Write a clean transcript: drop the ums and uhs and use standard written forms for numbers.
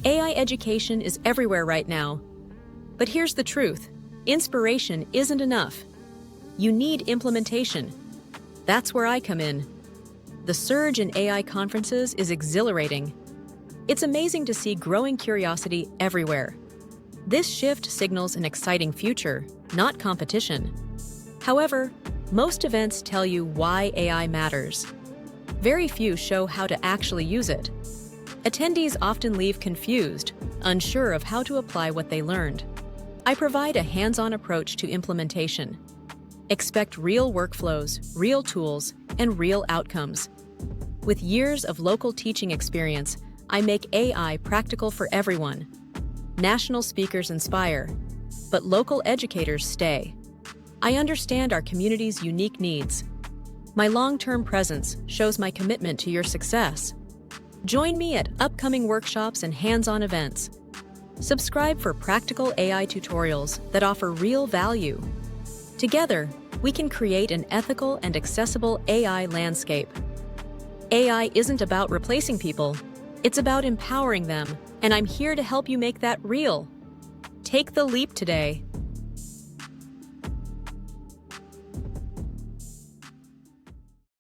AI education is everywhere right now. But here's the truth. Inspiration isn't enough. You need implementation. That's where I come in. The surge in AI conferences is exhilarating. It's amazing to see growing curiosity everywhere. This shift signals an exciting future, not competition. However, most events tell you why AI matters. Very few show how to actually use it. Attendees often leave confused, unsure of how to apply what they learned. I provide a hands-on approach to implementation. Expect real workflows, real tools, and real outcomes. With years of local teaching experience, I make AI practical for everyone. National speakers inspire, but local educators stay. I understand our community's unique needs. My long-term presence shows my commitment to your success. Join me at upcoming workshops and hands-on events. Subscribe for practical AI tutorials that offer real value. Together, we can create an ethical and accessible AI landscape. AI isn't about replacing people, it's about empowering them, and I'm here to help you make that real. Take the leap today.